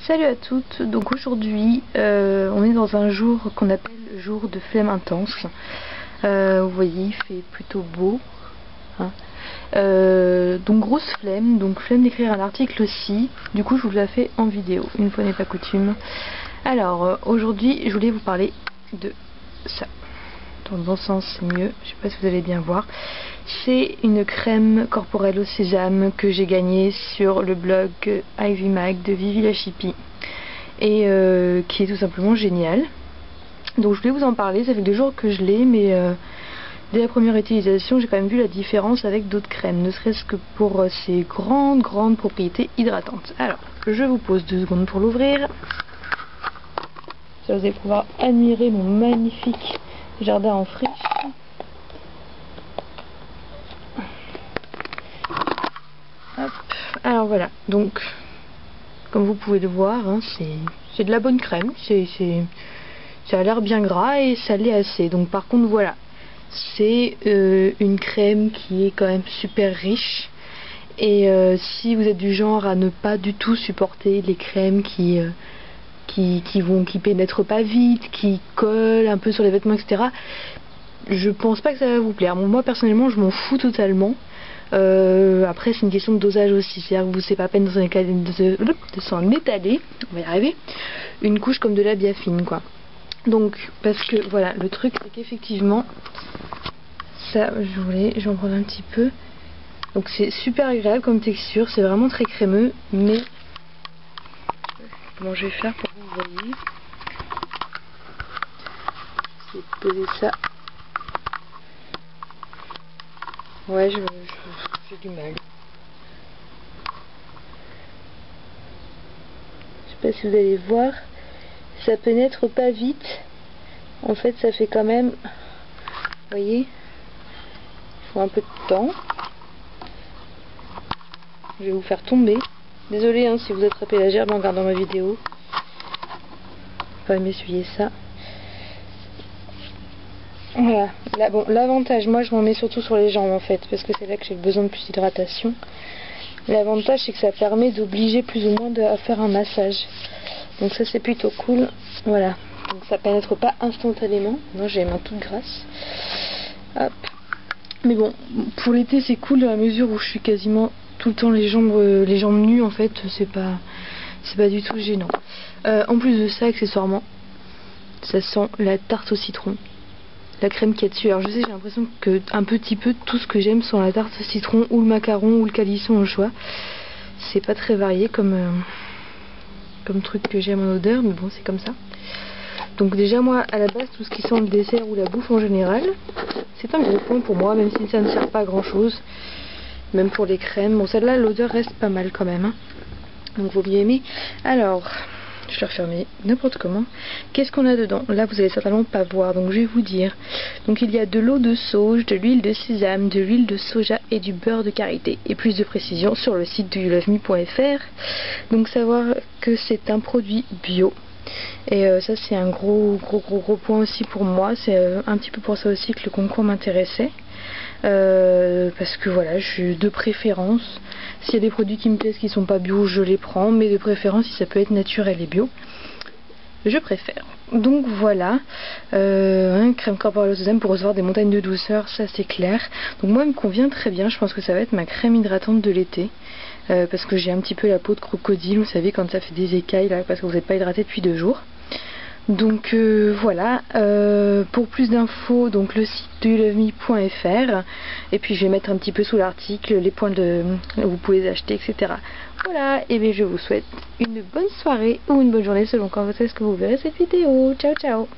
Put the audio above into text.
Salut à toutes, donc aujourd'hui on est dans un jour qu'on appelle jour de flemme intense. Vous voyez, il fait plutôt beau, hein. Donc grosse flemme, donc flemme d'écrire un article aussi. Du coup je vous la fais en vidéo, une fois n'est pas coutume. Alors aujourd'hui je voulais vous parler de ça. Dans le bon sens c'est mieux, je sais pas si vous allez bien voir. C'est une crème corporelle au sésame que j'ai gagnée sur le blog Ivy Mag de Vivi la Chippie et qui est tout simplement géniale. Donc je voulais vous en parler, ça fait 2 jours que je l'ai, mais dès la première utilisation j'ai quand même vu la différence avec d'autres crèmes, ne serait-ce que pour ses grandes propriétés hydratantes. Alors je vous pose 2 secondes pour l'ouvrir. Ça, vous allez pouvoir admirer mon magnifique jardin en friche. Hop. Alors voilà, donc comme vous pouvez le voir, hein, c'est de la bonne crème, ça a l'air bien gras et ça l'est assez. Donc par contre voilà, c'est une crème qui est quand même super riche. Et si vous êtes du genre à ne pas du tout supporter les crèmes qui pénètrent pas vite, qui collent un peu sur les vêtements, etc., je pense pas que ça va vous plaire. Bon, moi personnellement je m'en fous totalement. Après c'est une question de dosage aussi, c'est-à-dire que vous c'est pas peine de s'en étaler, on va y arriver, une couche comme de la biafine quoi. Donc parce que voilà, le truc c'est qu'effectivement ça, j'en prends un petit peu. Donc c'est super agréable comme texture, c'est vraiment très crémeux, mais comment je vais faire pour que vous voyez, je vais poser ça. Ouais, j'ai du mal. Je sais pas si vous allez voir, ça pénètre pas vite. En fait, ça fait quand même, vous voyez, il faut un peu de temps. Je vais vous faire tomber. Désolée hein, si vous attrapez la gerbe en regardant ma vidéo. Pas m'essuyer ça. Voilà. Là, bon, l'avantage, moi je m'en mets surtout sur les jambes en fait, parce que c'est là que j'ai besoin de plus d'hydratation. L'avantage c'est que ça permet d'obliger plus ou moins à faire un massage. Donc ça c'est plutôt cool. Voilà. Donc ça pénètre pas instantanément. Non, j'ai les mains toutes grasses. Hop. Mais bon, pour l'été c'est cool dans la mesure où je suis quasiment tout le temps les jambes nues en fait. C'est pas du tout gênant. En plus de ça, accessoirement, ça sent la tarte au citron. La crème qu'il y a dessus. Alors je sais, j'ai l'impression que un petit peu tout ce que j'aime sont la tarte au citron ou le macaron ou le calisson au choix. C'est pas très varié comme truc que j'aime en odeur, mais bon c'est comme ça. Donc déjà moi à la base tout ce qui sent le dessert ou la bouffe en général, c'est un gros point pour moi, même si ça ne sert pas à grand chose. Même pour les crèmes. Bon celle-là l'odeur reste pas mal quand même, hein. Donc vaut mieux aimer. Alors je vais refermer n'importe comment. Qu'est-ce qu'on a dedans? Là vous allez certainement pas voir, donc je vais vous dire. Donc il y a de l'eau de sauge, de l'huile de sésame, de l'huile de soja et du beurre de karité. Et plus de précision sur le site de youloveme.fr. Donc savoir que c'est un produit bio. Et ça c'est un gros point aussi pour moi. C'est un petit peu pour ça aussi que le concours m'intéressait. Parce que voilà, de préférence, s'il y a des produits qui me plaisent qui sont pas bio, je les prends, mais de préférence si ça peut être naturel et bio, je préfère. Donc voilà, crème corporelle au sésame pour recevoir des montagnes de douceur, ça c'est clair. Donc moi elle me convient très bien, je pense que ça va être ma crème hydratante de l'été. Parce que j'ai un petit peu la peau de crocodile, vous savez quand ça fait des écailles là, parce que vous n'êtes pas hydraté depuis 2 jours. Donc voilà, pour plus d'infos, donc le site de youloveme.fr, et puis je vais mettre un petit peu sous l'article les points où vous pouvez les acheter, etc. Voilà, et bien je vous souhaite une bonne soirée ou une bonne journée selon quand est-ce que vous verrez cette vidéo. Ciao ciao.